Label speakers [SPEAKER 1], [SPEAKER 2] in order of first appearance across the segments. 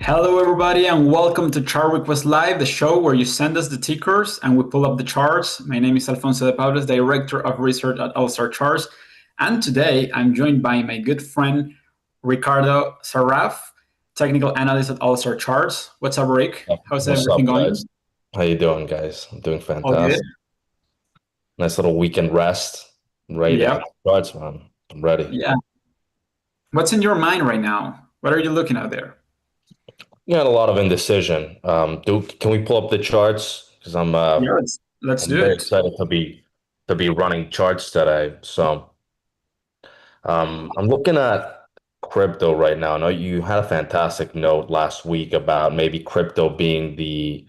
[SPEAKER 1] Hello, everybody, and welcome to Chart Request Live, the show where you send us the tickers and we pull up the charts. My name is Alfonso de Pablos, Director of Research at All Star Charts. And today I'm joined by my good friend, Ricardo Saraf, Technical Analyst at All Star Charts. What's up, Rick? How's
[SPEAKER 2] What's up,
[SPEAKER 1] everything
[SPEAKER 2] guys?
[SPEAKER 1] going?
[SPEAKER 2] How you doing, guys? I'm doing
[SPEAKER 1] All good?
[SPEAKER 2] fantastic. Nice little weekend rest. I'm ready to
[SPEAKER 1] Yep.
[SPEAKER 2] hit the charts, man. I'm ready.
[SPEAKER 1] Yeah. What's in your mind right now? What are you looking at there?
[SPEAKER 2] You got a lot of indecision. Can we pull up the charts? Because
[SPEAKER 1] Yeah, let's
[SPEAKER 2] I'm
[SPEAKER 1] do
[SPEAKER 2] very
[SPEAKER 1] it.
[SPEAKER 2] excited to be running charts today. So I'm looking at crypto right now. I know you had a fantastic note last week about maybe crypto being the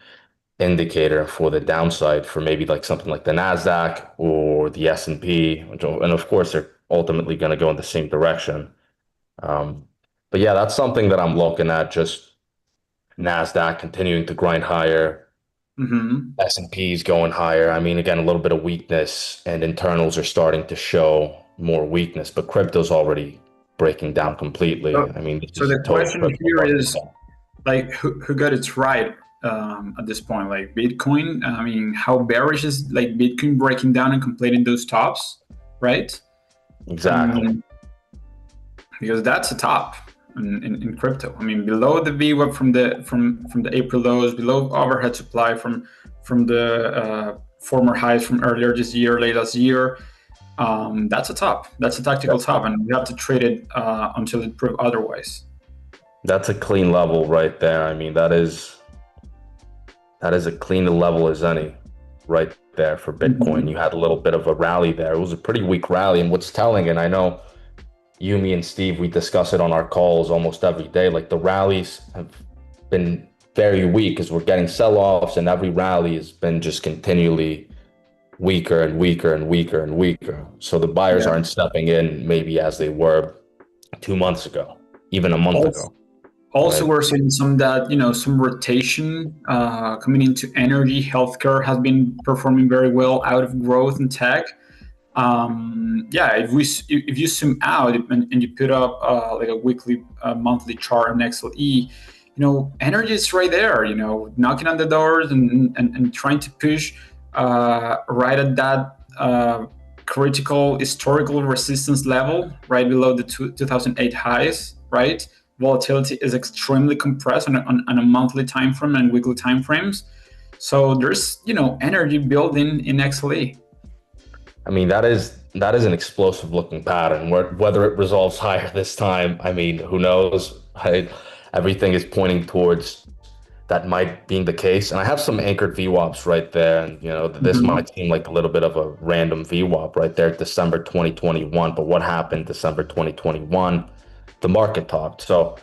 [SPEAKER 2] indicator for the downside for maybe like something like the Nasdaq or the S&P, and of course they're ultimately going to go in the same direction. Um, but yeah, that's something that I'm looking at. Just Nasdaq continuing to grind higher,
[SPEAKER 1] Hmm.
[SPEAKER 2] S&P is going higher. I mean, again, a little bit of weakness, and internals are starting to show more weakness. But crypto's already breaking down completely.
[SPEAKER 1] So,
[SPEAKER 2] I mean, this
[SPEAKER 1] so
[SPEAKER 2] is
[SPEAKER 1] the
[SPEAKER 2] total
[SPEAKER 1] question
[SPEAKER 2] crypto
[SPEAKER 1] here
[SPEAKER 2] breaking
[SPEAKER 1] is,
[SPEAKER 2] down.
[SPEAKER 1] like, who got it right at this point? Like Bitcoin. I mean, how bearish is like Bitcoin breaking down and completing those tops, right? I
[SPEAKER 2] Exactly.
[SPEAKER 1] mean, because that's a top in crypto. I mean, below the VWAP from the April lows, below overhead supply from the former highs from earlier this year, late last year. That's a top. That's a tactical top, and we have to trade it until it proves otherwise.
[SPEAKER 2] That's a clean level right there. I mean, that is a clean level as any right there for Bitcoin.
[SPEAKER 1] Mhm.
[SPEAKER 2] You had a little bit of a rally there. It was a pretty weak rally. And what's telling, and I know you, me, and Steve, we discuss it on our calls almost every day. Like the rallies have been very weak as we're getting sell-offs, and every rally has been just continually weaker and weaker and weaker and weaker. So the buyers
[SPEAKER 1] Yeah.
[SPEAKER 2] aren't stepping in maybe as they were 2 months ago, even a month
[SPEAKER 1] Also,
[SPEAKER 2] ago,
[SPEAKER 1] also,
[SPEAKER 2] right?
[SPEAKER 1] we're seeing some that some rotation coming into energy. Healthcare has been performing very well out of growth and tech. Yeah, if you zoom out and you put up like a weekly, monthly chart on XLE, energy is right there. Knocking on the doors and trying to push right at that critical historical resistance level, right below the 2008 highs. Right, volatility is extremely compressed on a monthly time frame and weekly time frames. So there's energy building in XLE.
[SPEAKER 2] I mean, that is an explosive looking pattern. Whether it resolves higher this time, I mean, who knows? Everything is pointing towards that might being the case. And I have some anchored VWAPs right there, and this
[SPEAKER 1] Mhm.
[SPEAKER 2] might seem like a little bit of a random VWAP right there, December 2021. But what happened December 2021? The market topped. So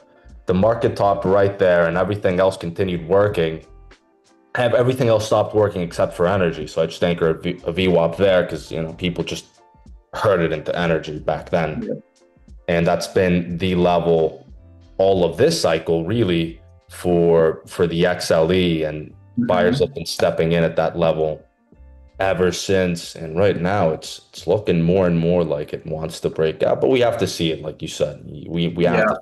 [SPEAKER 2] the market topped right there, and everything else continued working. Have everything else stopped working except for energy. So I just anchor a VWAP there because people just heard it into energy back then,
[SPEAKER 1] Yeah.
[SPEAKER 2] and that's been the level all of this cycle really for the XLE, and buyers
[SPEAKER 1] Mhm.
[SPEAKER 2] have been stepping in at that level ever since. And right now it's looking more and more like it wants to break out, but we have to see it, like you said. We have
[SPEAKER 1] Yeah.
[SPEAKER 2] to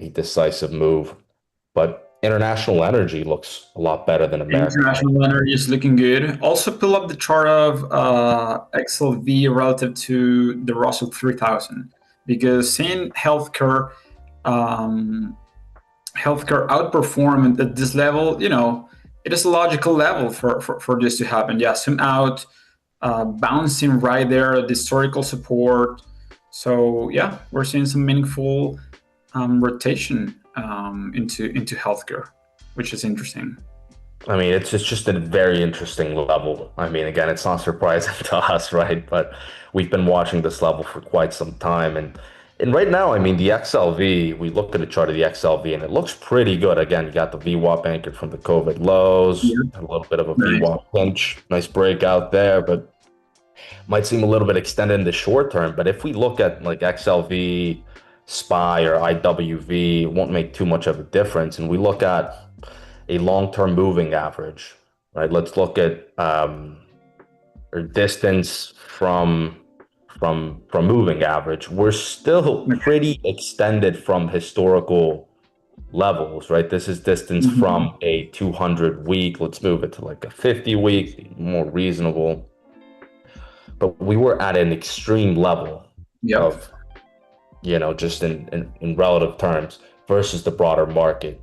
[SPEAKER 2] a decisive move, but international energy looks a lot better than American energy.
[SPEAKER 1] International energy is looking good. Also, pull up the chart of XLV relative to the Russell 3000, because seeing um, healthcare outperform at this level, it is a logical level for this to happen. Yeah, zoom out, bouncing right there at the historical support. So yeah, we're seeing some meaningful rotation into healthcare, which is interesting.
[SPEAKER 2] I mean, it's just a very interesting level. I mean, again, it's not surprising to us, right? But we've been watching this level for quite some time, and right now, I mean, the XLV. We looked at a chart of the XLV, and it looks pretty good. Again, you got the VWAP anchored from the COVID lows,
[SPEAKER 1] Yeah,
[SPEAKER 2] a little bit of a
[SPEAKER 1] nice.
[SPEAKER 2] VWAP pinch, nice breakout there, but might seem a little bit extended in the short term. But if we look at like XLV, SPY, or IWV, it won't make too much of a difference. And we look at a long-term moving average, right? Let's look at or distance from moving average. We're still
[SPEAKER 1] Okay.
[SPEAKER 2] pretty extended from historical levels, right? This is distance
[SPEAKER 1] Mhm.
[SPEAKER 2] from a 200 week. Let's move it to like a 50 week, more reasonable. But we were at an extreme level
[SPEAKER 1] Yep.
[SPEAKER 2] of, just in relative terms versus the broader market.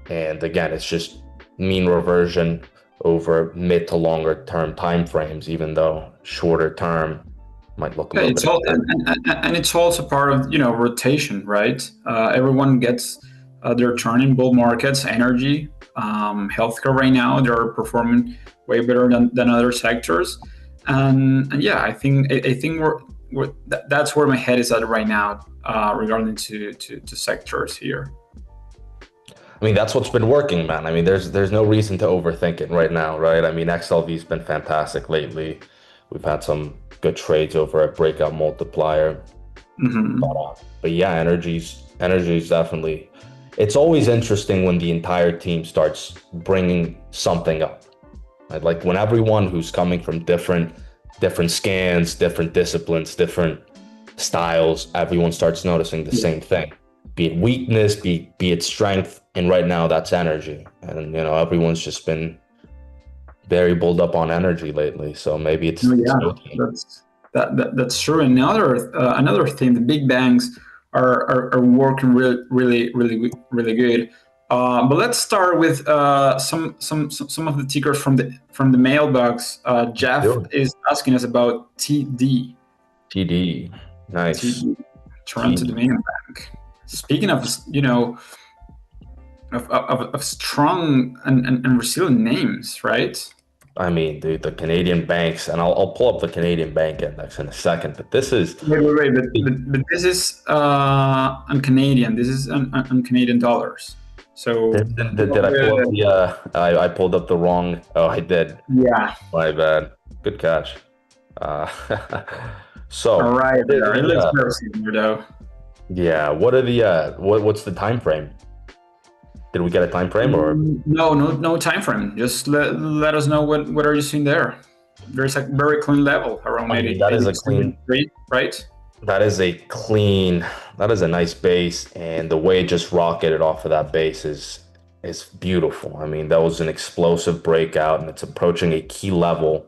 [SPEAKER 2] And again, it's just mean reversion over mid to longer term time frames, even though shorter term might look a
[SPEAKER 1] Yeah,
[SPEAKER 2] little
[SPEAKER 1] it's
[SPEAKER 2] bit
[SPEAKER 1] all
[SPEAKER 2] inflated.
[SPEAKER 1] and it's also part of rotation, right? Everyone gets their turn in bull markets. Energy, healthcare right now they're performing way better than other sectors, and yeah, I think that's where my head is at right now regarding to sectors here.
[SPEAKER 2] I mean, that's what's been working, man. I mean, there's no reason to overthink it right now, right? I mean, XLV's been fantastic lately. We've had some good trades over at Breakout Multiplier.
[SPEAKER 1] Hmm.
[SPEAKER 2] But yeah, energy's definitely. It's always interesting when the entire team starts bringing something up. Right? Like when everyone who's coming from different scans, different disciplines, different styles, everyone starts noticing the
[SPEAKER 1] Yeah.
[SPEAKER 2] same thing. Be it weakness, be it strength, and right now that's energy. And everyone's just been very bulled up on energy lately. So maybe
[SPEAKER 1] No,
[SPEAKER 2] it's
[SPEAKER 1] yeah,
[SPEAKER 2] no time.
[SPEAKER 1] that's true. Another thing, the big banks are working really good. But let's start with some of the tickers from the mailbox. Jeff
[SPEAKER 2] Do it.
[SPEAKER 1] is asking us about TD.
[SPEAKER 2] TD. Nice.
[SPEAKER 1] TD, Toronto
[SPEAKER 2] TD.
[SPEAKER 1] Dominion Bank. Speaking of of strong and resilient names, right?
[SPEAKER 2] I mean, dude, the Canadian banks, and I'll pull up the Canadian bank index in a second, but this is
[SPEAKER 1] Wait. But this is on Canadian. This is on Canadian dollars. So
[SPEAKER 2] did I pull up the I pulled up the wrong, oh, I did.
[SPEAKER 1] yeah,
[SPEAKER 2] My bad. Good catch. Uh
[SPEAKER 1] all
[SPEAKER 2] so
[SPEAKER 1] right
[SPEAKER 2] what are
[SPEAKER 1] there. It
[SPEAKER 2] the
[SPEAKER 1] looks very similar though.
[SPEAKER 2] yeah, what are the what's the time frame? Did we get a time frame or
[SPEAKER 1] No time frame. Just let us know what are you seeing there. There's a very clean level around
[SPEAKER 2] I mean
[SPEAKER 1] 80, 83, right?
[SPEAKER 2] that is a clean, that is a nice base, and the way it just rocketed off of that base is beautiful. I mean, that was an explosive breakout, and it's approaching a key level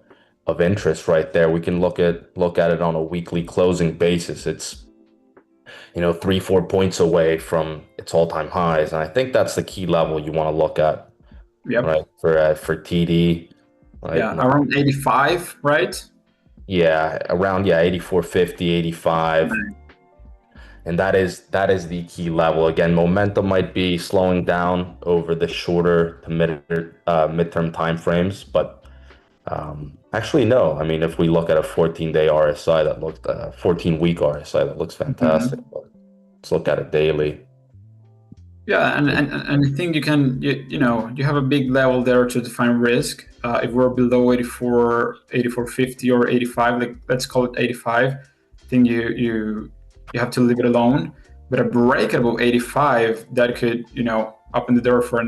[SPEAKER 2] of interest right there. We can look at it on a weekly closing basis. It's 3-4 points away from its all-time highs, and I think that's the key level you want to look at,
[SPEAKER 1] Yep.
[SPEAKER 2] right? For TD, right?
[SPEAKER 1] Yeah, around 85, right?
[SPEAKER 2] Yeah, around, yeah, 84.50, 85. And that is the key level. Again, momentum might be slowing down over the shorter to midterm time frames, but actually no. I mean, if we look at a 14-day RSI that looked 14-week RSI that looks fantastic.
[SPEAKER 1] Mhm.
[SPEAKER 2] But let's look at it daily.
[SPEAKER 1] Yeah, and I think you have a big level there to define risk. If we're below 84, 84.50 or 85, like let's call it 85, I think you have to leave it alone. But a break above 85, that could open the door for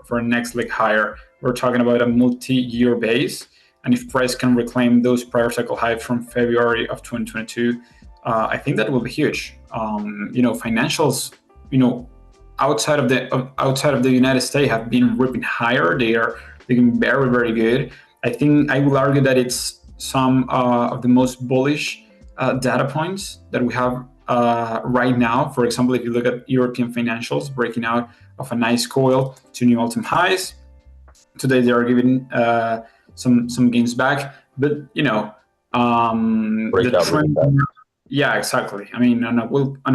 [SPEAKER 1] for a next leg higher. We're talking about a multi-year base, and if price can reclaim those prior cycle highs from February of 2022, I think that will be huge. Financials, you know outside of the United States have been ripping higher. They are looking very good. I think I will argue that it's some of the most bullish data points that we have right now. For example, if you look at European financials breaking out of a nice coil to new all-time highs, today they are giving some gains back, but the
[SPEAKER 2] Breakout really
[SPEAKER 1] trend.
[SPEAKER 2] bad.
[SPEAKER 1] Yeah, exactly. I mean, on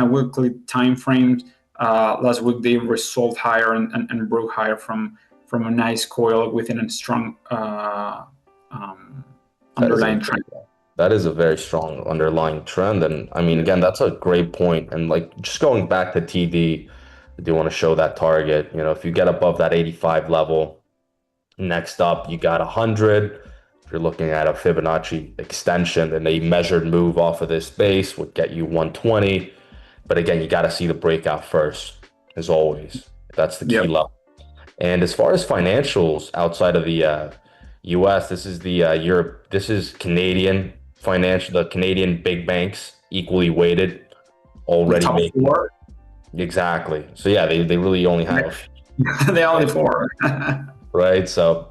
[SPEAKER 1] a weekly time frame, last week they resolved higher and broke higher from a nice coil within a strong
[SPEAKER 2] That is a
[SPEAKER 1] underlying trend.
[SPEAKER 2] that is a very strong underlying trend. And I mean, again, that's a great point. And like just going back to TD, I do want to show that target. If you get above that 85 level, next up you got 100. If you're looking at a Fibonacci extension, then a measured move off of this base would get you 120. But again, you got to see the breakout first, as always. That's the key
[SPEAKER 1] Yep.
[SPEAKER 2] level. And as far as financials outside of the US, this is the Europe, this is Canadian financial, the Canadian big banks equally weighted,
[SPEAKER 1] The
[SPEAKER 2] already
[SPEAKER 1] top
[SPEAKER 2] making
[SPEAKER 1] four.
[SPEAKER 2] Exactly. So yeah, they really only have a few,
[SPEAKER 1] They only
[SPEAKER 2] right?
[SPEAKER 1] four.
[SPEAKER 2] Right? So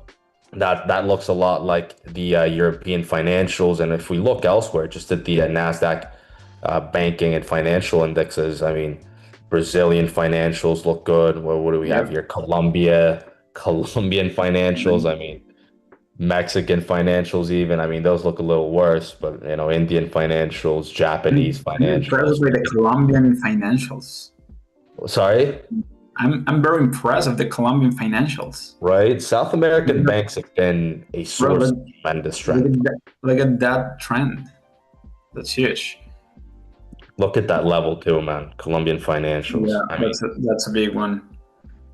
[SPEAKER 2] that looks a lot like the European financials. And if we look elsewhere, just at the Nasdaq banking and financial indexes, I mean, Brazilian financials look good. What do we have
[SPEAKER 1] Yep.
[SPEAKER 2] here? Colombian financials. I mean, Mexican financials even. I mean, those look a little worse, but Indian financials, Japanese
[SPEAKER 1] I'm impressed
[SPEAKER 2] financials,
[SPEAKER 1] by the
[SPEAKER 2] right?
[SPEAKER 1] Colombian financials.
[SPEAKER 2] Sorry,
[SPEAKER 1] I'm very impressed with the Colombian financials.
[SPEAKER 2] right? South American banks have been a
[SPEAKER 1] Bro,
[SPEAKER 2] source of tremendous
[SPEAKER 1] look
[SPEAKER 2] strength.
[SPEAKER 1] at that, look at that trend. That's huge.
[SPEAKER 2] Look at that level too, man. Colombian financials.
[SPEAKER 1] Yeah,
[SPEAKER 2] I mean,
[SPEAKER 1] that's a big one.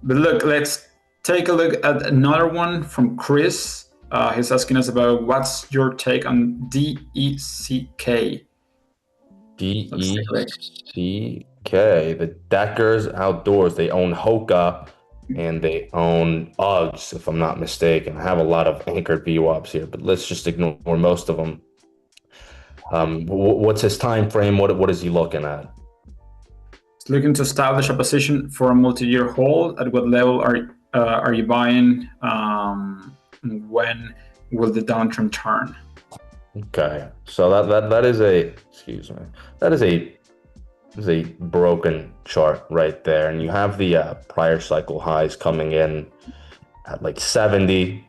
[SPEAKER 1] But look, let's take a look at another one from Chris. He's asking us about what's your take on DECK. Let's take a look.
[SPEAKER 2] DECK, the Deckers Outdoors. They own Hoka and they own Uggs, if I'm not mistaken. I have a lot of anchored VWAPs here, but let's just ignore most of them. What's his time frame? What is he looking at?
[SPEAKER 1] It's looking to establish a position for a multi-year hold. At what level are you buying? When will the downturn turn?
[SPEAKER 2] Okay, so that is a excuse me. That is a broken chart right there, and you have the prior cycle highs coming in at like 70.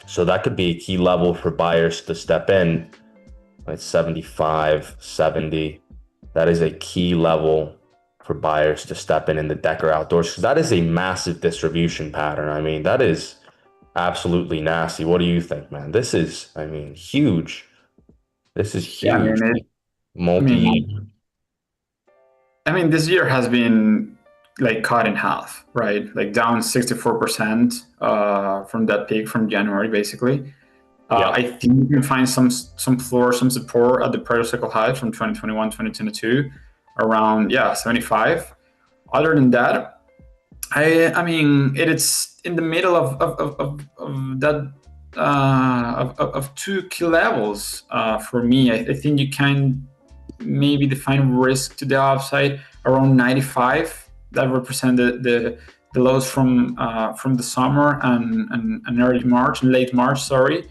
[SPEAKER 2] So that could be a key level for buyers to step in. Like 75, 70. That is a key level for buyers to step in the Decker Outdoors because that is a massive distribution pattern. I mean, that is absolutely nasty. What do you think, man? This is, I mean, huge. This is
[SPEAKER 1] Yeah,
[SPEAKER 2] huge.
[SPEAKER 1] I
[SPEAKER 2] Multi-year.
[SPEAKER 1] mean, this year has been like cut in half, right? Like down 64% from that peak from January, basically. I
[SPEAKER 2] Yep.
[SPEAKER 1] think you can find some floor, some support at the prior cycle high from 2021, 2022, around 75. Other than that, it's in the middle of that of two key levels for me. I think you can maybe define risk to the upside around 95. That represent the lows from the summer and early March and late March. Sorry,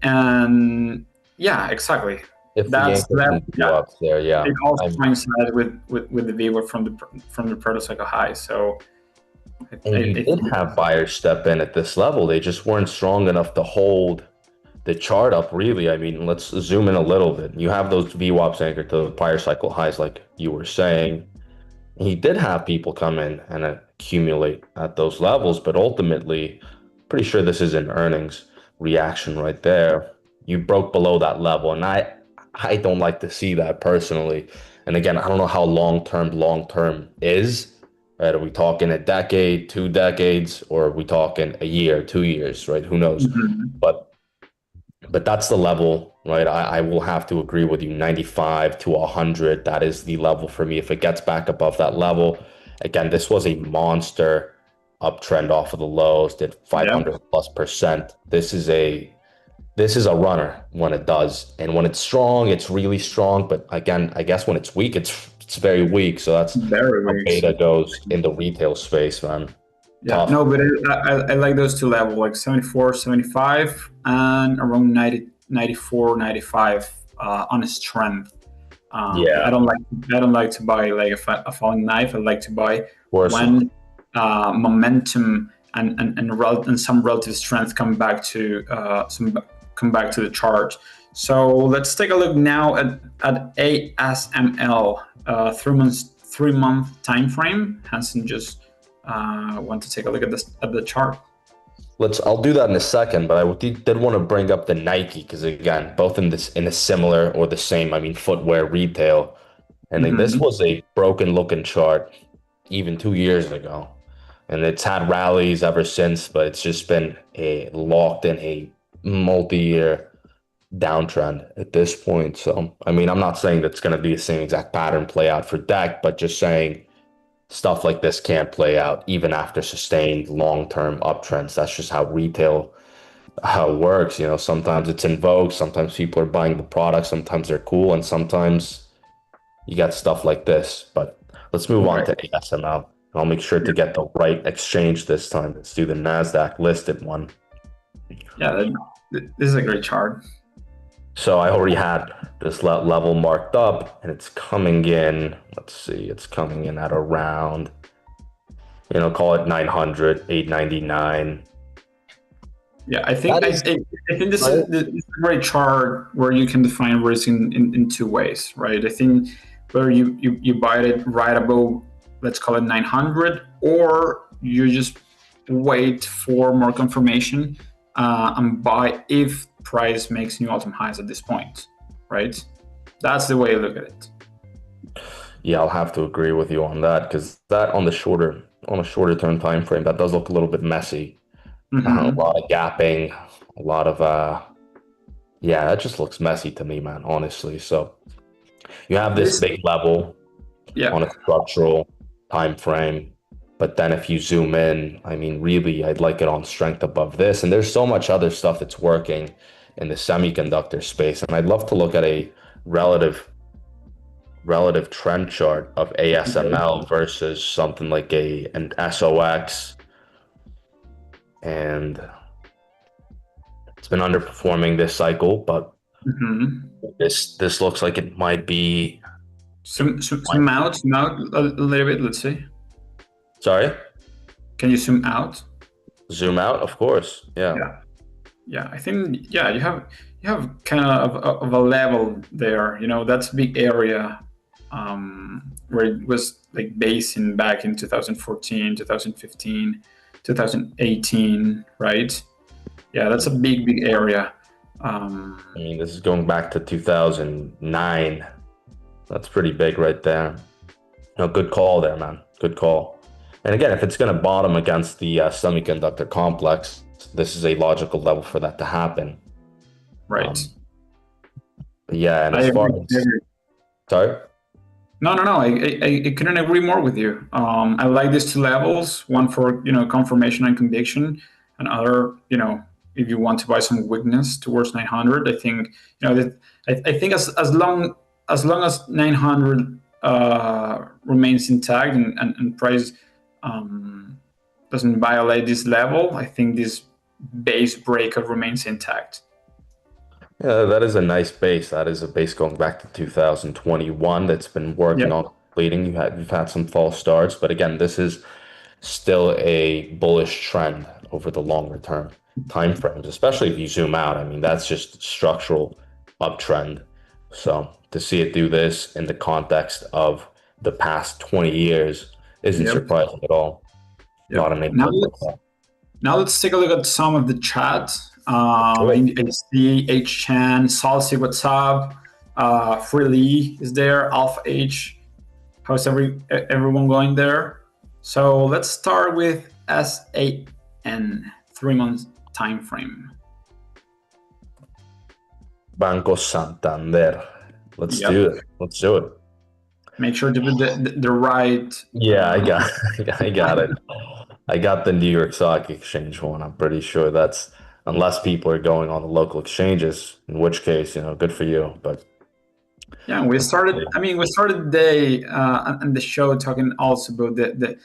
[SPEAKER 1] and yeah, exactly.
[SPEAKER 2] If the
[SPEAKER 1] That's
[SPEAKER 2] anchor
[SPEAKER 1] that.
[SPEAKER 2] can
[SPEAKER 1] Yeah,
[SPEAKER 2] go up there,
[SPEAKER 1] it
[SPEAKER 2] yeah.
[SPEAKER 1] also
[SPEAKER 2] I'm,
[SPEAKER 1] coincides with the viewer from the protocycle high. So
[SPEAKER 2] and you
[SPEAKER 1] I
[SPEAKER 2] did
[SPEAKER 1] think
[SPEAKER 2] have buyers step in at this level. They just weren't strong enough to hold the chart up, really. I mean, let's zoom in a little bit. You have those VWAPs anchored to the prior cycle highs, like you were saying. He did have people come in and accumulate at those levels, but ultimately, pretty sure this is an earnings reaction right there. You broke below that level, and I don't like to see that personally. And again, I don't know how long term is. Right? Are we talking a decade, 2 decades, or are we talking a year, 2 years, right? Who knows?
[SPEAKER 1] mhm.
[SPEAKER 2] But that's the level, right? I will have to agree with you. 95 to 100, that is the level for me. If it gets back above that level, again, this was a monster uptrend off of the lows, did
[SPEAKER 1] Yeah,
[SPEAKER 2] 500 plus percent. This is a runner when it does. And when it's strong, it's really strong. But again, I guess when it's weak, it's very weak. So that's
[SPEAKER 1] very
[SPEAKER 2] how
[SPEAKER 1] weak.
[SPEAKER 2] beta goes in the retail space, man.
[SPEAKER 1] Yeah,
[SPEAKER 2] Tough.
[SPEAKER 1] no, but I like those two levels, like 74, 75, and around 90, 94, 95 on strength.
[SPEAKER 2] Yeah,
[SPEAKER 1] I don't like to buy like a falling knife. I like to buy
[SPEAKER 2] worse.
[SPEAKER 1] when momentum and some relative strength come back to the chart. So let's take a look now at ASML 3 month time frame. Hanson just want to take a look at this at the chart.
[SPEAKER 2] I'll do that in a second, but I did want to bring up the Nike because again, both in a similar or the same, I mean, footwear retail. And then this
[SPEAKER 1] Mm-hmm.
[SPEAKER 2] was a broken looking chart even 2 years ago. And it's had rallies ever since, but it's just been a locked in a multi-year downtrend at this point. So, I mean, I'm not saying that's going to be the same exact pattern play out for deck, but just saying stuff like this can't play out even after sustained long-term uptrends. That's just how it works. Sometimes it's in vogue, sometimes people are buying the product, sometimes they're cool, and sometimes you got stuff like this. But Let's move on
[SPEAKER 1] Right.
[SPEAKER 2] to ASML. I'll make sure to
[SPEAKER 1] Yeah.
[SPEAKER 2] get the right exchange this time. Let's do the NASDAQ listed one.
[SPEAKER 1] Yeah. This is a great chart.
[SPEAKER 2] So I already had this level marked up and it's coming in. Let's see, it's coming in at around, call it 900, 899.
[SPEAKER 1] Yeah, I think
[SPEAKER 2] That
[SPEAKER 1] I,
[SPEAKER 2] is
[SPEAKER 1] I, I think
[SPEAKER 2] right.
[SPEAKER 1] this is a great chart where you can define risk in two ways, right? I think whether you buy it right above, let's call it 900, or you just wait for more confirmation and buy if price makes new all-time highs at this point, right? That's the way I look at it.
[SPEAKER 2] Yeah, I'll have to agree with you on that because that on a shorter term time frame, that does look a little bit messy. A
[SPEAKER 1] Hmm.
[SPEAKER 2] lot of gapping, a lot of yeah, that just looks messy to me, man, honestly. So you have this
[SPEAKER 1] This,
[SPEAKER 2] big level
[SPEAKER 1] yeah.
[SPEAKER 2] on a structural time frame. But then if you zoom in, I mean, really, I'd like it on strength above this. And there's so much other stuff that's working in the semiconductor space. And I'd love to look at a relative relative trend chart of
[SPEAKER 1] Okay.
[SPEAKER 2] ASML versus something like a an SOX. And it's been underperforming this cycle, but
[SPEAKER 1] Hmm.
[SPEAKER 2] this looks like it might be
[SPEAKER 1] Zoom out a little bit. Let's see.
[SPEAKER 2] sorry,
[SPEAKER 1] Can you zoom out?
[SPEAKER 2] zoom out, of course. Yeah.
[SPEAKER 1] Yeah. Yeah, I think yeah, you have kind of a level there. You know, that's a big area where it was like basing back in 2014, 2015, 2018, right? Yeah, that's a big area.
[SPEAKER 2] I mean, this is going back to 2009. That's pretty big right there. No, good call there, man. Good call. And again, if it's going to bottom against the semiconductor complex, this is a logical level for that to happen.
[SPEAKER 1] Right.
[SPEAKER 2] Um, but yeah, and
[SPEAKER 1] I
[SPEAKER 2] as far
[SPEAKER 1] agree. I
[SPEAKER 2] as
[SPEAKER 1] agree.
[SPEAKER 2] sorry,
[SPEAKER 1] No. I couldn't agree more with you. I like these two levels: one for confirmation and conviction, and other if you want to buy some weakness towards 900. I think that I think as long as 900 remains intact and price um, doesn't violate this level, I think this base breakout remains intact.
[SPEAKER 2] yeah, that is a nice base. That is a base going back to 2021 that's been working
[SPEAKER 1] Yep.
[SPEAKER 2] on completing. You've had some false starts, but again, this is still a bullish trend over the longer term time frames, especially if you zoom out. I mean, that's just structural uptrend. So to see it do this in the context of the past 20 years isn't
[SPEAKER 1] Yep.
[SPEAKER 2] surprising at all. A lot
[SPEAKER 1] Yep.
[SPEAKER 2] of neighborhoods like that.
[SPEAKER 1] Now let's take a look at some of the chat.
[SPEAKER 2] Sure.
[SPEAKER 1] I see H Chan, Salsi, what's up? Freely is there. Alpha H, how's everyone going there? So let's start with SAN, 3 months time frame.
[SPEAKER 2] Banco Santander. Let's
[SPEAKER 1] Yep.
[SPEAKER 2] do it. Let's do it.
[SPEAKER 1] Make sure to put the right.
[SPEAKER 2] Yeah, I got I got it. I got the New York Stock Exchange one. I'm pretty sure that's unless people are going on the local exchanges, in which case, good for you. But
[SPEAKER 1] Yeah, we
[SPEAKER 2] let's
[SPEAKER 1] started.
[SPEAKER 2] see.
[SPEAKER 1] I mean, we started the day and the show talking also about the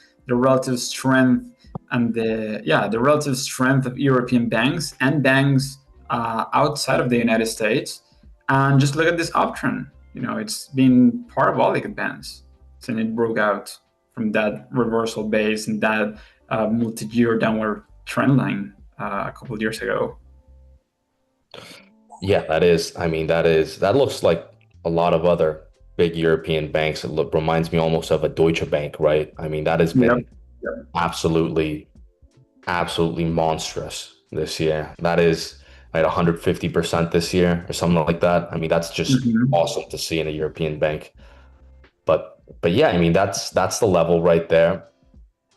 [SPEAKER 1] relative strength and the relative strength of European banks and banks outside of the United States, and just look at this uptrend. It's been parabolic advance since it broke out from that reversal base and that multi-year downward trend line a couple of years ago.
[SPEAKER 2] Yeah, that is. I mean, that looks like a lot of other big European banks. Reminds me almost of a Deutsche Bank, right? I mean, that has
[SPEAKER 1] Yep.
[SPEAKER 2] been
[SPEAKER 1] Yep.
[SPEAKER 2] absolutely, absolutely monstrous this year. That is at 150% this year or something like that. I mean, that's just
[SPEAKER 1] Mhm.
[SPEAKER 2] awesome to see in a European bank. But yeah, I mean, that's the level right there.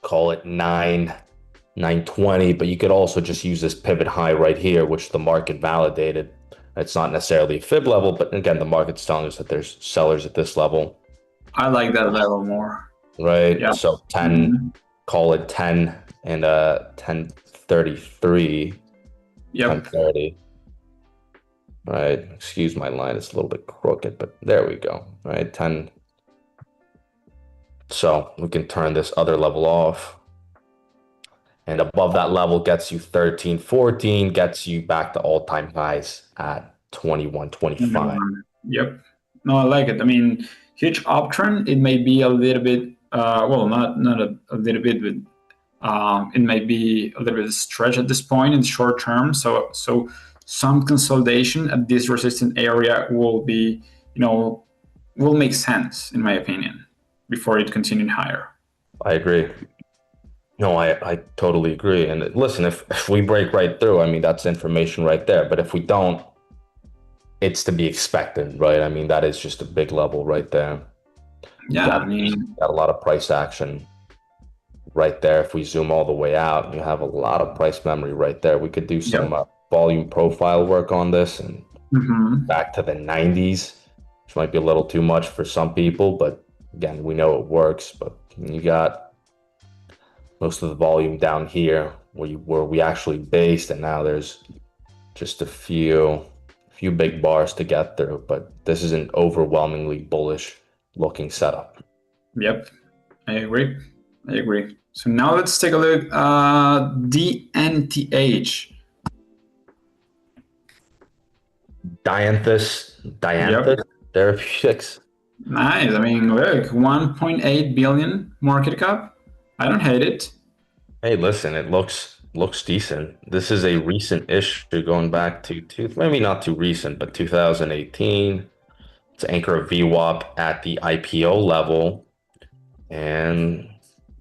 [SPEAKER 2] Call it 920, but you could also just use this pivot high right here, which the market validated. It's not necessarily a fib level, but again, the market's telling us that there's sellers at this level,
[SPEAKER 1] I like that level more.
[SPEAKER 2] right?
[SPEAKER 1] Yeah.
[SPEAKER 2] So 10,
[SPEAKER 1] Mhm.
[SPEAKER 2] call it 10 and 1033,
[SPEAKER 1] Yep.
[SPEAKER 2] 1030. Right. Excuse my line, it's a little bit crooked, but there we go. Right. 10. So we can turn this other level off. And above that level gets you 13, 14, gets you back to all-time highs at 21, 25.
[SPEAKER 1] Yep. No, I like it. I mean, huge uptrend. It may be a little bit, well, not a little bit, but it may be a little bit stretch at this point in short term. So some consolidation at this resistant area will be, will make sense in my opinion before it continued higher.
[SPEAKER 2] I agree. No, I totally agree. And listen, if we break right through, I mean, that's information right there. But if we don't, it's to be expected, right? I mean, that is just a big level right there.
[SPEAKER 1] Yeah, I mean,
[SPEAKER 2] Got a lot of price action right there. If we zoom all the way out, you have a lot of price memory right there. We could do some
[SPEAKER 1] yeah.
[SPEAKER 2] volume profile work on this and
[SPEAKER 1] Hmm.
[SPEAKER 2] back to the 90s, which might be a little too much for some people, but again, we know it works. But you got most of the volume down here where we actually based, and now there's just a few big bars to get through. But this is an overwhelmingly bullish looking setup.
[SPEAKER 1] Yep, I agree. I agree. So now let's take a look. DNTH.
[SPEAKER 2] Dianthus
[SPEAKER 1] Yep.
[SPEAKER 2] Therapeutics.
[SPEAKER 1] Nice. I mean, look, 1.8 billion market cap. I don't hate it.
[SPEAKER 2] Hey, listen, it looks decent. This is a recent issue going back to maybe not too recent, but 2018. It's anchor of VWAP at the IPO level, and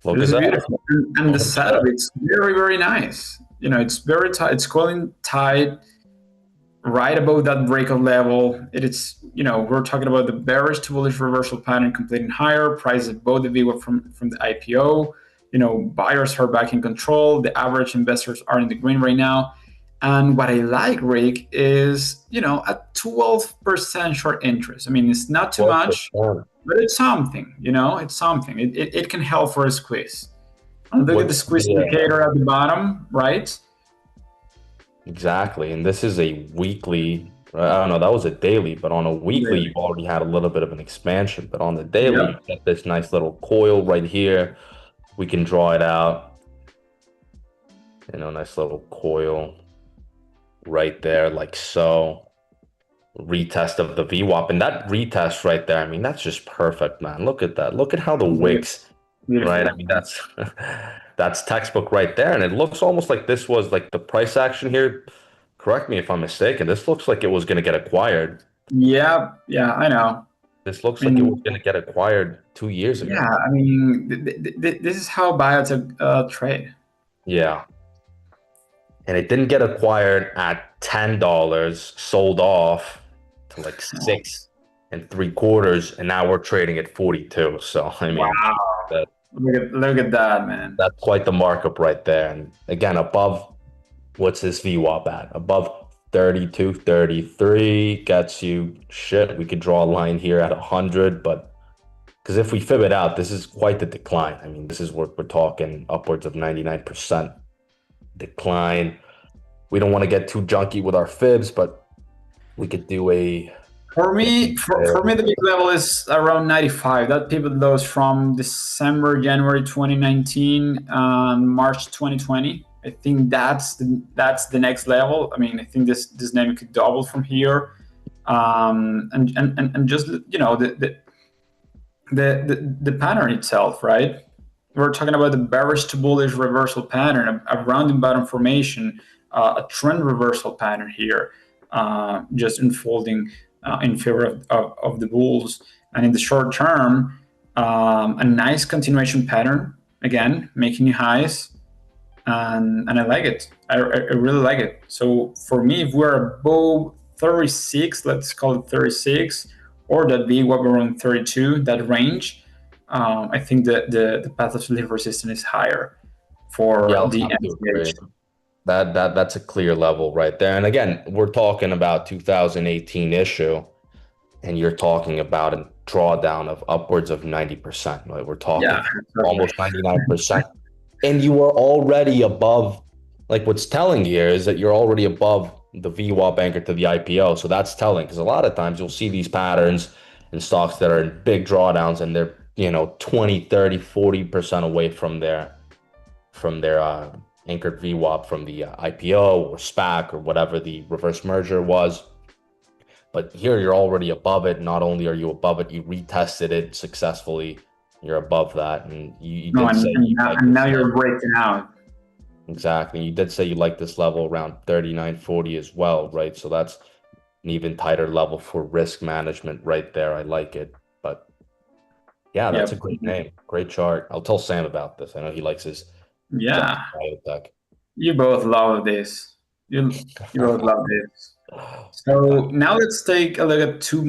[SPEAKER 2] look
[SPEAKER 1] This
[SPEAKER 2] at
[SPEAKER 1] is
[SPEAKER 2] that.
[SPEAKER 1] beautiful. And the
[SPEAKER 2] Look at
[SPEAKER 1] setup,
[SPEAKER 2] that.
[SPEAKER 1] it's very, very nice. It's very tight. It's calling tight right above that breakout level. We're talking about the bearish to bullish reversal pattern completing higher, price above the VWAP from the IPO. Buyers are back in control. The average investors are in the green right now. And what I like, Rick, is, a 12% short interest. I mean, it's not too much,
[SPEAKER 2] 12%.
[SPEAKER 1] but it's something, it's something. It can help for a squeeze. And look at the
[SPEAKER 2] What's
[SPEAKER 1] squeeze indicator at the bottom, right?
[SPEAKER 2] exactly? And this is a weekly. I don't know. That was a daily, but on a weekly,
[SPEAKER 1] Really?
[SPEAKER 2] you've already had a little bit of an expansion. But on the daily, you
[SPEAKER 1] Yep.
[SPEAKER 2] get this nice little coil right here. We can draw it out. Nice little coil right there, like so. Retest of the VWAP, and that retest right there, I mean, that's just perfect, man. Look at that. Look at how the wicks, right? I
[SPEAKER 1] Beautiful.
[SPEAKER 2] mean, that's textbook right there, and it looks almost like this was like the price action here. Correct me if I'm mistaken. This looks like it was going to get acquired.
[SPEAKER 1] Yeah, yeah, I know.
[SPEAKER 2] This looks
[SPEAKER 1] I
[SPEAKER 2] like it was
[SPEAKER 1] mean,
[SPEAKER 2] going to get acquired 2 years
[SPEAKER 1] yeah,
[SPEAKER 2] ago.
[SPEAKER 1] I mean, this is how biotech trade.
[SPEAKER 2] Yeah, and it didn't get acquired at $10, sold off to like 6.75, and now we're trading at 42. So I mean,
[SPEAKER 1] Wow.
[SPEAKER 2] that
[SPEAKER 1] Look at that, man.
[SPEAKER 2] that's quite the markup right there. And again, above what's this VWAP at? Above 32, 33 gets you shit. We could draw a line here at 100, but because if we fib it out, this is quite the decline. I mean, this is what we're talking upwards of 99% decline. We don't want to get too junky with our fibs, but we could do a
[SPEAKER 1] For me, the big level is around 95. That pivot lows from December, January 2019, March 2020. I think that's the next level. I mean, I think this name could double from here. And just the pattern itself, right? We're talking about the bearish to bullish reversal pattern, a rounding bottom formation, a trend reversal pattern here, just unfolding in favor of the bulls. And in the short term, a nice continuation pattern, again, making new highs. And I like it. I really like it. So for me, if we're above 36, let's call it 36, or that big what we're on 32, that range, I think the path of least resistance is higher for
[SPEAKER 2] Yeah, I'll
[SPEAKER 1] the
[SPEAKER 2] have to agree.
[SPEAKER 1] MCH.
[SPEAKER 2] That's a clear level right there. And again, we're talking about 2018 issue, and you're talking about a drawdown of upwards of 90%, right? We're talking
[SPEAKER 1] Yeah,
[SPEAKER 2] almost 99%. And you are already above, like what's telling here is that you're already above the VWAP anchor to the IPO. So that's telling because a lot of times you'll see these patterns in stocks that are in big drawdowns and they're 20, 30, 40% away from their anchored VWAP from the IPO or SPAC or whatever the reverse merger was. But here you're already above it. Not only are you above it, you retested it successfully. You're above that, and you
[SPEAKER 1] No,
[SPEAKER 2] did say you like
[SPEAKER 1] and
[SPEAKER 2] this
[SPEAKER 1] now you're
[SPEAKER 2] level.
[SPEAKER 1] breaking out.
[SPEAKER 2] Exactly. You did say you like this level around 39.40 as well, right? So that's an even tighter level for risk management right there. I like it. But yeah, that's a
[SPEAKER 1] Yep.
[SPEAKER 2] great name. Great chart. I'll tell Sam about this. I know he likes his
[SPEAKER 1] Yeah.
[SPEAKER 2] Japanese biotech.
[SPEAKER 1] You both love this. You both love this.
[SPEAKER 2] Uh,
[SPEAKER 1] So now let's take a look at two,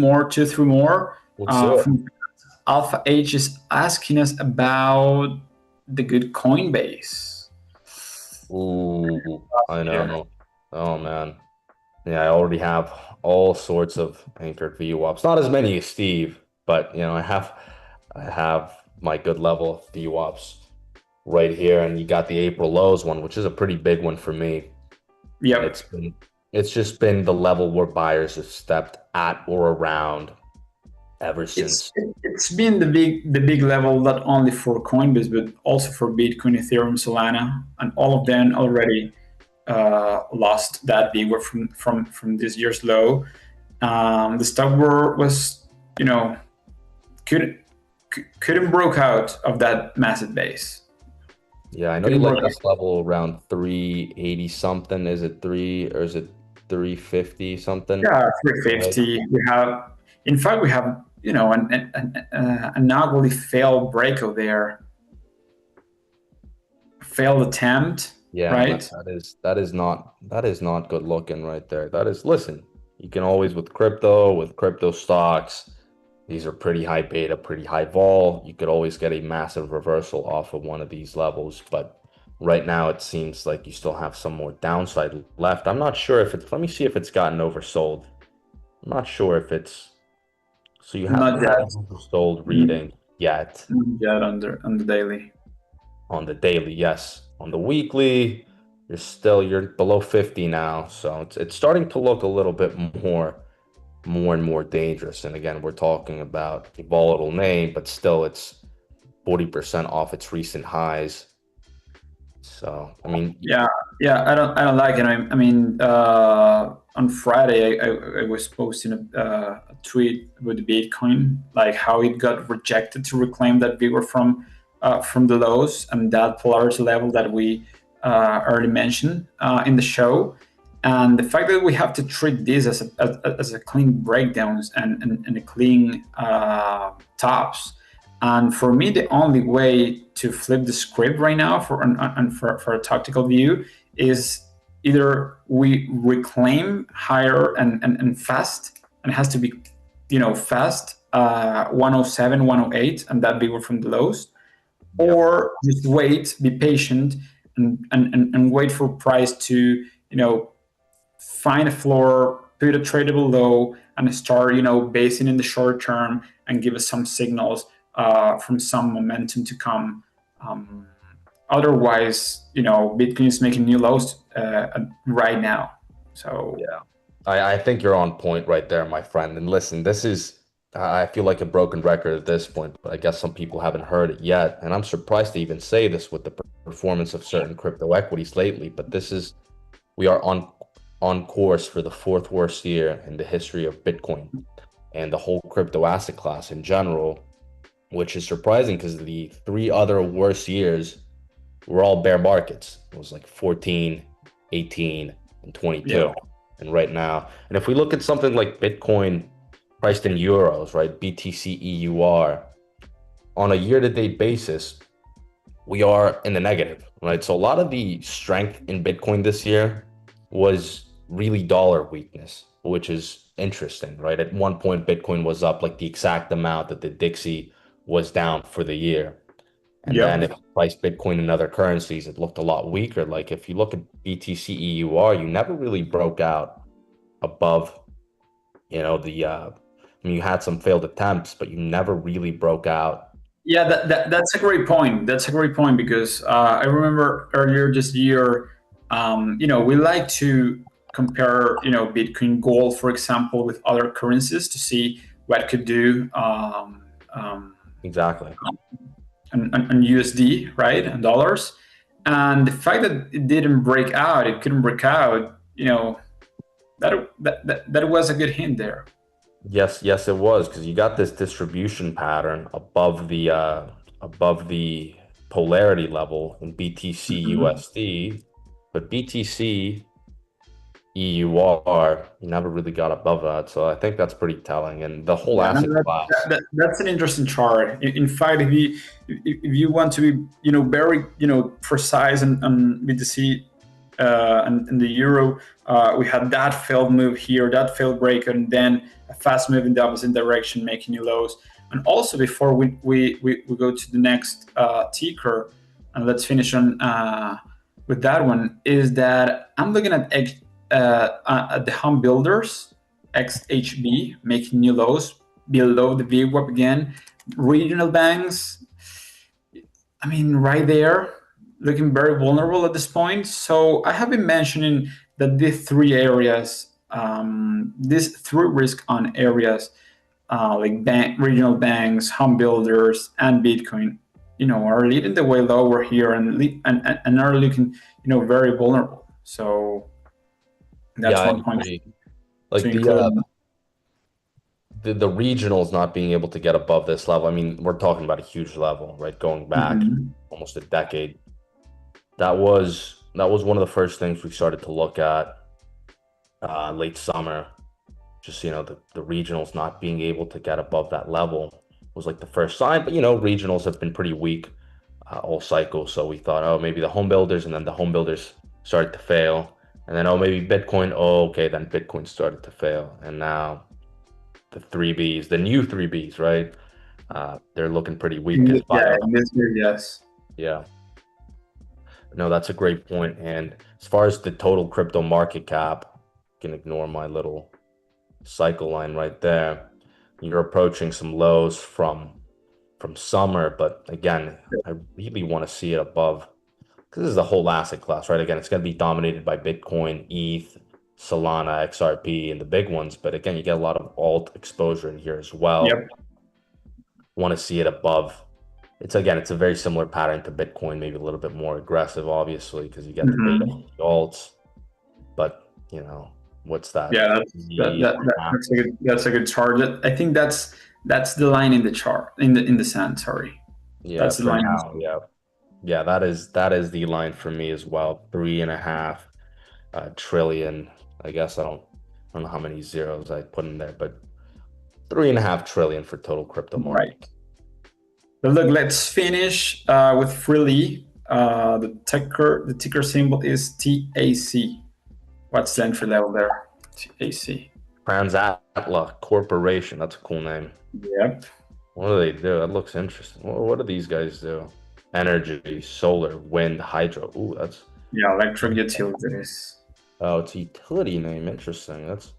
[SPEAKER 1] three more.
[SPEAKER 2] let's do it.
[SPEAKER 1] From Alpha H is asking us about the good Coinbase.
[SPEAKER 2] Ooh, I
[SPEAKER 1] Here.
[SPEAKER 2] know. Oh man. Yeah, I already have all sorts of anchored VWAPs. Not as many as Steve, but I have my good level of VWAPs right here, and you got the April lows one, which is a pretty big one for me. And
[SPEAKER 1] Yep.
[SPEAKER 2] it's just been the level where buyers have stepped at or around ever
[SPEAKER 1] It's
[SPEAKER 2] since.
[SPEAKER 1] it's been the big level not only for Coinbase but also for Bitcoin, Ethereum, Solana, and all of them already lost that big from this year's low. The stock was you know couldn't couldn't broke out of that massive base.
[SPEAKER 2] Yeah, I know you
[SPEAKER 1] Couldn't
[SPEAKER 2] like
[SPEAKER 1] broke out.
[SPEAKER 2] this level around 380 something. Is it three or is it 350 something?
[SPEAKER 1] Yeah,
[SPEAKER 2] Right?
[SPEAKER 1] 350. We have, in fact, we have an ugly failed breakout there, failed attempt,
[SPEAKER 2] Yeah, man,
[SPEAKER 1] right?
[SPEAKER 2] that is not good looking right there. That is, listen, you can always with crypto stocks, these are pretty high beta, pretty high vol. You could always get a massive reversal off of one of these levels, but right now it seems like you still have some more downside left. I'm not sure if it's, let me see if it's gotten oversold. I'm not sure if it's, so you haven't
[SPEAKER 1] Not
[SPEAKER 2] had
[SPEAKER 1] yet,
[SPEAKER 2] an oversold reading yet.
[SPEAKER 1] not yet on the daily.
[SPEAKER 2] On the daily, yes. On the weekly, you're below 50 now, so it's starting to look a little bit more and more dangerous. And again, we're talking about a volatile name, but still it's 40% off its recent highs. So, I mean,
[SPEAKER 1] Yeah, yeah. I don't like it. I mean, on Friday, I was posting a tweet with Bitcoin, like how it got rejected to reclaim that vigor from the lows and that polarity level that we already mentioned in the show. And the fact that we have to treat this as a clean breakdowns and a clean tops. And for me, the only way to flip the script right now for a tactical view is either we reclaim higher and fast, and it has to be, fast, 107, 108, and that bigger from the lows,
[SPEAKER 2] yep.
[SPEAKER 1] or just wait, be patient, and wait for price to, find a floor, put a tradable low, and start, basing in the short term and give us some signals from some momentum to come. Um, Otherwise, Bitcoin is making new lows right now. So
[SPEAKER 2] Yeah. I think you're on point right there, my friend. And listen, I feel like a broken record at this point, but I guess some people haven't heard it yet. And I'm surprised to even say this with the performance of certain crypto equities lately, but we are on course for the fourth worst year in the history of Bitcoin and the whole crypto asset class in general, which is surprising because the three other worst years were all bear markets. It was like 14, 18, and
[SPEAKER 1] yeah,
[SPEAKER 2] 22. And right now, and if we look at something like Bitcoin priced in euros, right, BTC EUR, on a year-to-date basis, we are in the negative, right? So a lot of the strength in Bitcoin this year was really dollar weakness, which is interesting, right? At one point, Bitcoin was up like the exact amount that the Dixie was down for the year. And then if
[SPEAKER 1] yep.
[SPEAKER 2] you price Bitcoin in other currencies, it looked a lot weaker. Like if you look at BTC EUR, you never really broke out above, I mean, you had some failed attempts, but you never really broke out.
[SPEAKER 1] Yeah, that's a great point. That's a great point because I remember earlier this year, we like to compare, Bitcoin Gold, for example, with other currencies to see what could do.
[SPEAKER 2] exactly.
[SPEAKER 1] on USD, right, and dollars. And the fact that it didn't break out, it couldn't break out, that was a good hint there.
[SPEAKER 2] Yes, yes, it was because you got this distribution pattern above the polarity level in BTC
[SPEAKER 1] Mhm.
[SPEAKER 2] USD, but BTC EUR, you never really got above that. So I think that's pretty telling. And the whole
[SPEAKER 1] Yeah, no,
[SPEAKER 2] asset class,
[SPEAKER 1] that's an interesting chart. In fact, if you want to be very precise on BTC and the euro, we had that failed move here, that failed break, and then a fast move in the opposite direction, making new lows. And also, before we go to the next ticker, and let's finish on with that one, is that I'm looking at the home builders XHB making new lows below the VWAP again. Regional banks, I mean, right there, looking very vulnerable at this point. So I have been mentioning that these three areas, these three risk on areas, like regional banks, home builders, and Bitcoin, are leading the way lower here and are looking, very vulnerable. So
[SPEAKER 2] yeah,
[SPEAKER 1] that's
[SPEAKER 2] I
[SPEAKER 1] one point
[SPEAKER 2] agree.
[SPEAKER 1] to
[SPEAKER 2] Like
[SPEAKER 1] include.
[SPEAKER 2] the regionals not being able to get above this level. I mean, we're talking about a huge level, right? Going back
[SPEAKER 1] Mhm.
[SPEAKER 2] almost a decade. That was one of the first things we started to look at late summer. Just the regionals not being able to get above that level was like the first sign. But regionals have been pretty weak all cycle. So we thought, oh, maybe the home builders, and then the home builders started to fail, and then oh, maybe Bitcoin. Oh, okay, then Bitcoin started to fail, and now the three Bs, the new three Bs, right? They're looking pretty weak because
[SPEAKER 1] Yeah,
[SPEAKER 2] by
[SPEAKER 1] in this year, yes.
[SPEAKER 2] yeah, no, that's a great point. And as far as the total crypto market cap, you can ignore my little cycle line right there. You're approaching some lows from summer, but again, I really want to see it above because this is the whole asset class, right? Again, it's going to be dominated by Bitcoin, ETH, Solana, XRP, and the big ones. But again, you get a lot of alt exposure in here as well.
[SPEAKER 1] Yep.
[SPEAKER 2] Want to see it above. It's a very similar pattern to Bitcoin, maybe a little bit more aggressive, obviously, because you get the beta
[SPEAKER 1] Hmm.
[SPEAKER 2] alts. But what's that?
[SPEAKER 1] Yeah,
[SPEAKER 2] Three and a half.
[SPEAKER 1] that's a good chart. I think that's the line in the chart in the sand. Sorry,
[SPEAKER 2] Yeah,
[SPEAKER 1] that's the
[SPEAKER 2] for
[SPEAKER 1] line.
[SPEAKER 2] now, yeah. Yeah, that is the line for me as well. 3.5 trillion. I guess I don't know how many zeros I put in there, but 3.5 trillion for total crypto
[SPEAKER 1] Right.
[SPEAKER 2] market.
[SPEAKER 1] But look, let's finish with Freely. The ticker symbol is TAC. What's the entry level there? TAC.
[SPEAKER 2] Transatla Corporation. That's a cool name.
[SPEAKER 1] Yep.
[SPEAKER 2] What do they do? That looks interesting. What do these guys do? Energy, solar, wind, hydro. Ooh, that's
[SPEAKER 1] Yeah, electric utilities.
[SPEAKER 2] oh, it's a utility name. Interesting. That's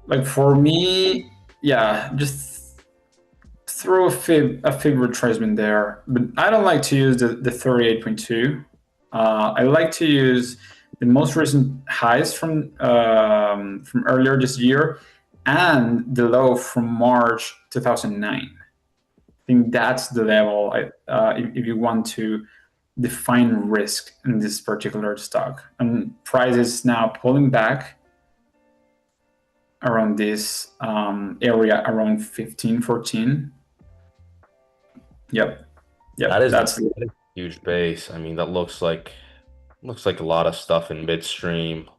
[SPEAKER 1] Like for me, yeah, just throw a fib retracement there. But I don't like to use the 38.2. I like to use the most recent highs from earlier this year and the low from March 2009. I think that's the level if you want to define risk in this particular stock. And price is now pulling back around this area around 15, 14. Yep.
[SPEAKER 2] that
[SPEAKER 1] Yep.
[SPEAKER 2] is a
[SPEAKER 1] That's the,
[SPEAKER 2] huge base. I mean, that looks like a lot of stuff in midstream.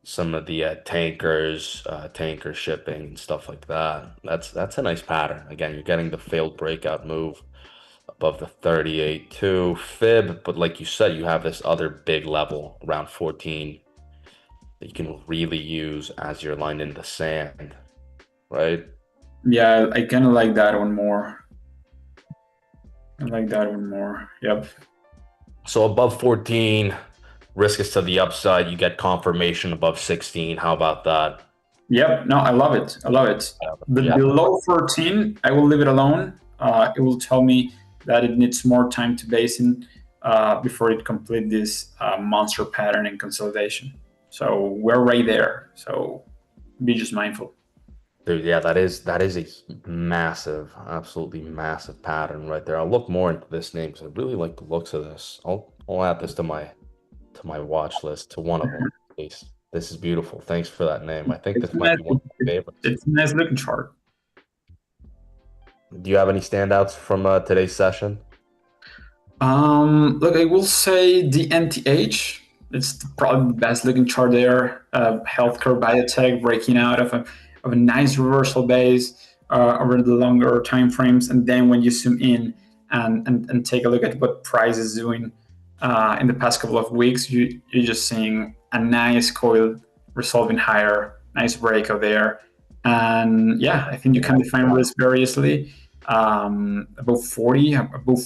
[SPEAKER 2] Some of the tankers, tanker shipping and stuff like that. That's a nice pattern. Again, you're getting the failed breakout move above the 38.2 fib, but like you said, you have this other big level around 14 that you can really use as your line in the sand, right?
[SPEAKER 1] yeah, I kind of like that one more. I like that one more. Yep.
[SPEAKER 2] So above 14, risk is to the upside. You get confirmation above 16. How about that?
[SPEAKER 1] Yep. No, I love it. I love it. But
[SPEAKER 2] Yeah,
[SPEAKER 1] below 14, I will leave it alone. It will tell me that it needs more time to base in before it complete this monster pattern and consolidation. So we're right there. So be just mindful.
[SPEAKER 2] Dude, yeah, that is a massive, absolutely massive pattern right there. I'll look more into this name because I really like the looks of this. I'll add this to my watch list, to one of them at least. This is beautiful. Thanks for that name. I think
[SPEAKER 1] It's
[SPEAKER 2] this
[SPEAKER 1] a
[SPEAKER 2] might
[SPEAKER 1] nice,
[SPEAKER 2] be one of my favorites.
[SPEAKER 1] it's a nice looking chart.
[SPEAKER 2] Do you have any standouts from today's session?
[SPEAKER 1] Look, I will say the NTH. It's probably the best looking chart there. Healthcare biotech breaking out of a nice reversal base over the longer time frames, and then when you zoom in and take a look at what price is doing in the past couple of weeks, you're just seeing a nice coil resolving higher, nice breakout there, and yeah, I think you can define risk very easily. Above 40, above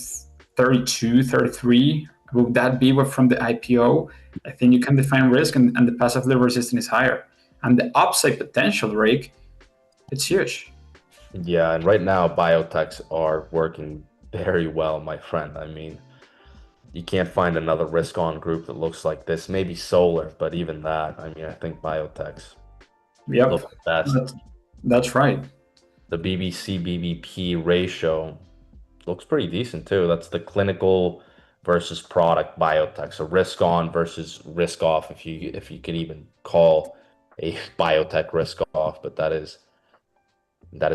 [SPEAKER 1] 32, 33. Will that be what from the IPO? I think you can define risk, and the passive level resistance is higher. And the upside potential, Rick, it's huge.
[SPEAKER 2] Yeah, and right now biotechs are working very well, my friend. I mean, you can't find another risk on group that looks like this. Maybe solar, but even that, I mean, I think biotechs
[SPEAKER 1] Yep,
[SPEAKER 2] look the best.
[SPEAKER 1] that's right.
[SPEAKER 2] The BBC BBP ratio looks pretty decent too. That's the clinical versus product biotech. So risk on versus risk off, if you can even call a biotech risk off, but that is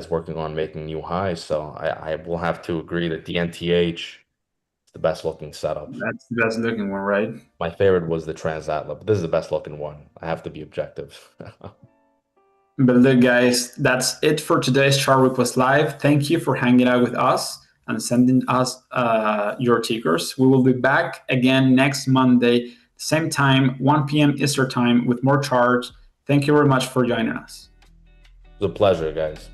[SPEAKER 2] working on making new highs. So I will have to agree that the NTH is the best looking setup.
[SPEAKER 1] That's the best looking one, right?
[SPEAKER 2] My favorite was the Transatla, but this is the best looking one. I have to be objective.
[SPEAKER 1] But look, guys, that's it for today's Chart Request Live. Thank you for hanging out with us and sending us your tickers. We will be back again next Monday, same time, 1 p.m. Eastern Time, with more charts. Thank you very much for joining us.
[SPEAKER 2] It was a pleasure, guys.